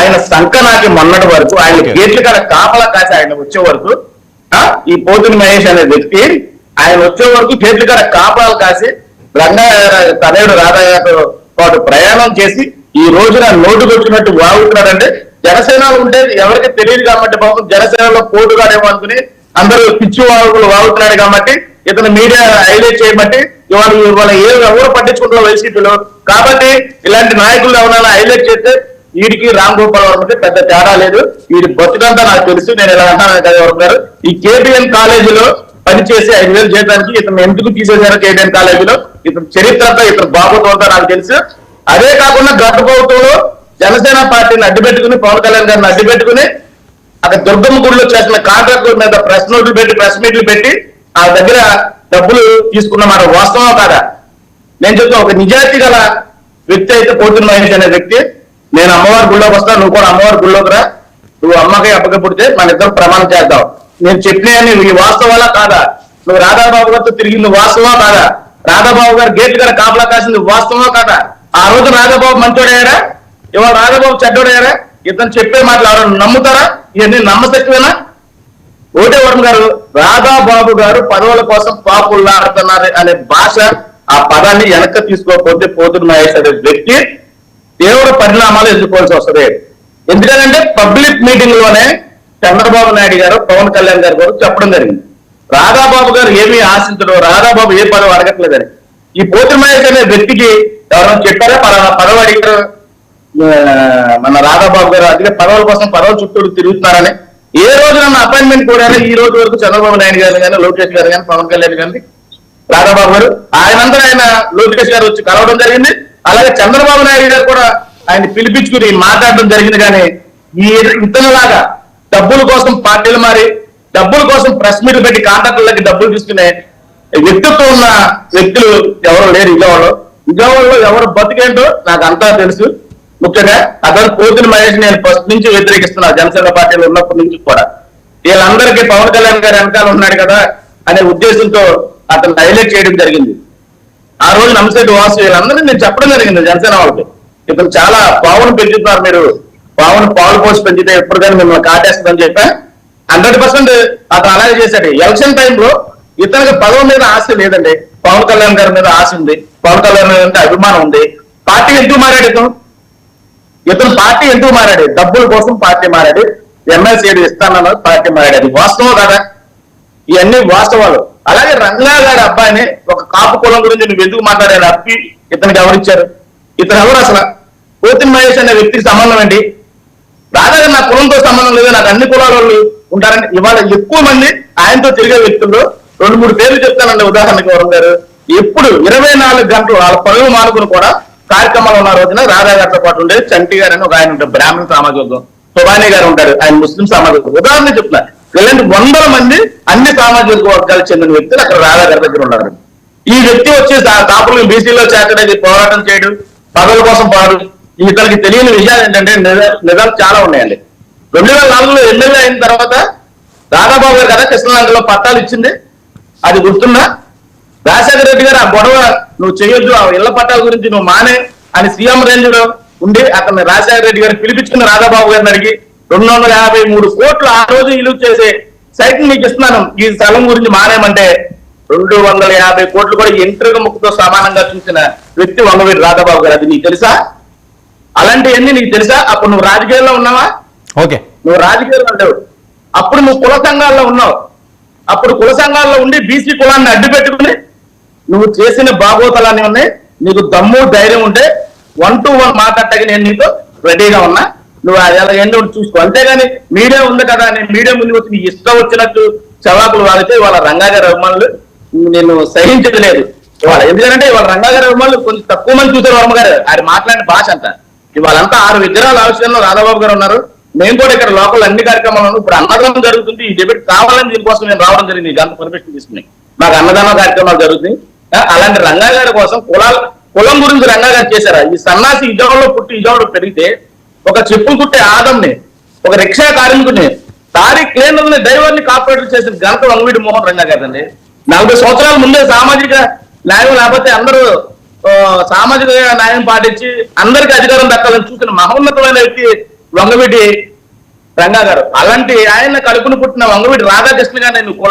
ఆయన సంఖ నాటి మొన్నటి వరకు ఆయన గేట్లు కాడ కాపలా కాసి ఆయన వచ్చే వరకు ఈ పోతుని మహేష్ అనే వ్యక్తి ఆయన వచ్చే వరకు గేట్లు కాడ కాపలాలు కాసి తనయుడు రాధాగారితో పాటు ప్రయాణం చేసి ఈ రోజున నోటుకు వచ్చినట్టు వాగుతున్నాడంటే జనసేనలో ఉంటే ఎవరికి తెలియదు కాబట్టి పాపం జనసేనలో పోటుగాడేమో అనుకుని అందరూ పిచ్చి వాగుతున్నాడు కాబట్టి ఇతను మీడియా హైలైట్ చేయబట్టి ఇవాళ ఎవరు పట్టించుకుంటారో వైసీపీలో కాబట్టి ఇలాంటి నాయకులు ఎవరైనా హైలైట్ చేస్తే వీడికి రామ్ గోపాల్ వర్మకి పెద్ద తేడా లేదు. వీడి బతుకంతా నాకు తెలుసు. నేను ఇలా అంటాను కదా వర్మ గారు, ఈ కేబిఎన్ కాలేజీలో పనిచేసి 5,000 చేయడానికి ఇతను ఎందుకు తీసేశారు కేబిఎన్ కాలేజీలో, ఇతను చరిత్ర అంతా ఇతను బాబుతో నాకు తెలుసు. అదే కాకుండా గత ప్రభుత్వంలో జనసేన పార్టీని అడ్డుపెట్టుకుని పవన్ కళ్యాణ్ గారిని అడ్డుపెట్టుకుని అక్కడ దుర్గమ్మ గుడిలో చేసిన కాంట్రాక్టుల మీద ప్రెస్ మీట్లు పెట్టి ఆ దగ్గర డబ్బులు తీసుకున్నమాట వాస్తవం కాదా? నేను చెప్తా, ఒక నిజాయితీ గల వ్యక్తి అయితే పోతున్న మహేష్ అనే వ్యక్తి, నేను అమ్మవారి గుళ్ళోకి వస్తా, నువ్వు కూడా అమ్మవారి గుళ్ళోకి రా, నువ్వు అమ్మకి అప్పకి పుడితే మన ఇద్దరు ప్రమాణం చేద్దాం. నేను చెప్పినాయని ఈ వాస్తవాలా కాదా? నువ్వు రాధాబాబు గారితో తిరిగింది వాస్తవా కాదా? రాధాబాబు గారు గేట్ గారు కాపలా కాసింది వాస్తవా కాదా? ఆ రోజు రాధాబాబు మంచోడయ్యారా? ఇవాళ రాధాబాబు చెడ్డోడయ్యారా? ఇతను చెప్పే మాటలు ఎవరైనా నమ్ముతారా? ఇవన్నీ నమ్మశక్తివేనా? ఓటే వర్మ గారు, రాధాబాబు గారు పదవుల కోసం పాపులాడుతున్నారు అనే భాష, ఆ పదాన్ని వెనక్కి తీసుకోకపోతే పోతున్న మహేష్ అనే వ్యక్తి తీవ్ర పరిణామాలు ఎదుర్కోవాల్సి వస్తుంది. ఎందుకంటే పబ్లిక్ మీటింగ్ లోనే చంద్రబాబు నాయుడు గారు పవన్ కళ్యాణ్ గారు కూడా చెప్పడం జరిగింది, రాధాబాబు గారు ఏమీ ఆశించడం, రాధాబాబు ఏ పదవి అడగట్లేదని. ఈ పోతున్న మహేష్ అనే వ్యక్తికి ఎవరైనా చెప్పారా పలానా పదవి అడిగారు మన రాధాబాబు గారు, అందుకే పదవుల కోసం పదవుల చుట్టూ తిరుగుతున్నారని? ఏ రోజు నన్ను అపాయింట్మెంట్ కూడా ఈ రోజు వరకు చంద్రబాబు నాయుడు గారు కానీ, లోకేష్ గారు కానీ, పవన్ కళ్యాణ్ గారిని, రాధాబాబు గారు ఆయన లోకేష్ గారు వచ్చి కలవడం జరిగింది. అలాగే చంద్రబాబు నాయుడు గారు కూడా ఆయన పిలిపించుకుని మాట్లాడడం జరిగింది. కానీ ఈ ఇతనులాగా డబ్బుల కోసం పార్టీలు మారి డబ్బుల కోసం ప్రెస్ మీట్ పెట్టి కాంట్రాక్టులకి డబ్బులు తీసుకునే వ్యక్తిత్వం ఉన్న వ్యక్తులు ఎవరు లేరు విజయవాడలో ఎవరు బతికేంటో నాకు అంతా తెలుసు. ముఖ్యంగా అతను పోతున్న మహేష్ నేను ఫస్ట్ నుంచి వ్యతిరేకిస్తున్నా, జనసేన పార్టీలో ఉన్నప్పటి నుంచి కూడా. వీళ్ళందరికీ పవన్ కళ్యాణ్ గారు వెనకాల ఉన్నాడు కదా అనే ఉద్దేశంతో అతను హైలైట్ చేయడం జరిగింది. ఆ రోజు నమ్మశెట్టి వాసు వీళ్ళందరినీ నేను చెప్పడం జరిగింది జనసేన వాళ్ళకి, ఇతను చాలా పావును పెంచుతున్నారు, మీరు పావును పాలు పోసి పెంచితే ఎప్పుడు కానీ మిమ్మల్ని కాటేస్తుందని చెప్పా. 100% అతను అలాగే చేశాడు. ఎలక్షన్ టైంలో ఇతనికి పదవి మీద ఆశ లేదండి, పవన్ కళ్యాణ్ గారి మీద ఆశ ఉంది, పవన్ కళ్యాణ్ గారి మీద అభిమానం ఉంది. పార్టీ ఎందుకు మారాడు ఇతను పార్టీ ఎందుకు మారాడు? డబ్బుల కోసం పార్టీ మారాడు, ఎమ్మెల్సీ ఇస్తానన్న పార్టీ మారాడు. అది వాస్తవం కదా? ఇవన్నీ వాస్తవాలు. అలాగే రంగా గారి అబ్బాయిని ఒక కాపు కులం గురించి నువ్వు ఎందుకు మాట్లాడారు? అప్పి ఇతనికి ఎవరిచ్చారు? ఇతను ఎవరు అసలు? పోతున్న మహేష్ అనే వ్యక్తికి సంబంధం ఏంటి? రాగా నా కులంతో సంబంధం లేదు, నాకు అన్ని కులాల వాళ్ళు ఉంటారని. ఇవాళ ఎక్కువ మంది ఆయనతో తిరిగే వ్యక్తులు 2-3 పేర్లు చెప్తానండి. ఉదాహరణకి వరుణ్ గారు ఎప్పుడు 24 గంటలు వాళ్ళ పనులు మానుకుని కూడా కార్యక్రమాలు ఉన్న రోజున రాధా గారితో పాటు ఉండే చంటి గారు అని ఒక ఆయన ఉంటారు, బ్రాహ్మణ సామాజికం, సుబానీ గారు ఉంటారు, ఆయన ముస్లిం సామాజిక. ఉదాహరణ చెప్తున్నా, ఇలాంటి 100 మంది అన్ని సామాజిక వర్గాలకు చెందిన వ్యక్తులు అక్కడ రాధా గారి దగ్గర ఉన్నారు. ఈ వ్యక్తి వచ్చి కాపులను బీసీలో చేర్చడానికి పోరాటం చేయడం, పదవుల కోసం పోరాటం. ఇతనికి తెలియని విషయాలు ఏంటంటే నిజాలు చాలా ఉన్నాయండి. 2004లో ఎమ్మెల్యే అయిన తర్వాత రాధాబాబు గారు కదా కృష్ణలంకలో పట్టాలు ఇచ్చింది, అది గుర్తున్నా? రాజశేఖర రెడ్డి గారు ఆ గొడవ నువ్వు చేయొద్దు, ఆ ఇళ్ల పట్టాల గురించి నువ్వు మానే అని సీఎం రేంజ్ లో ఉండి అతన్ని రాజశేఖర రెడ్డి గారు పిలిపించుకున్న రాధాబాబు గారిని అడిగి 253 కోట్లు ఆ రోజు ఇల్లు చేసే సైట్ మీకు ఇస్తున్నాను, ఈ స్థలం గురించి మానేమంటే 250 కోట్లు కూడా ఎంట్రుగ ముక్కుతో సమానంగా చూసిన వ్యక్తి వంగవీటి రాధాబాబు గారు. అది నీకు తెలుసా? అలాంటివన్నీ నీకు తెలుసా? అప్పుడు నువ్వు రాజకీయాల్లో ఉన్నావా? ఓకే, నువ్వు రాజకీయాల్లో ఉండవు. అప్పుడు నువ్వు కుల సంఘాల్లో ఉన్నావు. అప్పుడు కుల సంఘాల్లో ఉండి బీసీ కులాన్ని అడ్డు పెట్టుకుని నువ్వు చేసిన బాగోతలన్నీ ఉన్నాయి. నీకు దమ్ము ధైర్యం ఉంటే 1 to 1 మాట్లాడటానికి నేను నీతో రెడీగా ఉన్నా. నువ్వు ఎలాగైనా చూసుకో. అంతేగాని మీడియా ఉంది కదా అని మీడియా ముందు వచ్చి నీకు ఇష్టం వచ్చినట్టు చవాకులు వాడితే వాళ్ళ రంగా గారి అభిమానులు నేను సహించలేదు ఇవాళ. ఎందుకంటే ఇవాళ రంగా గారి అభిమానులు కొంచెం తక్కువ మంది చూసారు వర్మ గారు. ఆయన మాట్లాడిన భాష అంతా ఇవాళంతా 6 విగ్రహాల ఆవిష్కరణలో రాధాబాబు గారు ఉన్నారు. మేము కూడా ఇక్కడ లోకల్ అన్ని కార్యక్రమాలను ఇప్పుడు అన్నదానం జరుగుతుంది. ఈ డెబిట్ కావాలని దీనికోసం నేను రావడం జరిగింది, గంట పర్మిషన్ తీసుకుని. మాకు అన్నదాన కార్యక్రమాలు జరుగుతుంది. అలాంటి రంగా గారి కోసం కులం గురించి రంగా గారు చేశారా? ఈ సన్నాసి విజయవాడలో పుట్టి విజయవాడలో పెరిగితే ఒక చెప్పులు కుట్టే ఆదంని, ఒక రిక్షా కార్మికుడిని, తారీఖ్ క్లీనర్ని, డ్రైవర్ని కార్పొరేటర్ చేసిన ఘనత వంగవీటి మోహన్ రంగా గారండి. 40 సంవత్సరాల ముందే సామాజిక న్యాయం లేకపోతే అందరూ సామాజిక న్యాయం పాటించి అందరికీ అధికారం దక్కాలని చూసిన మహోన్నతమైన వ్యక్తి వంగవీటి రంగా గారు. అలాంటి ఆయన కడుపును పుట్టిన వంగవీటి రాధాకృష్ణ గారిని నువ్వు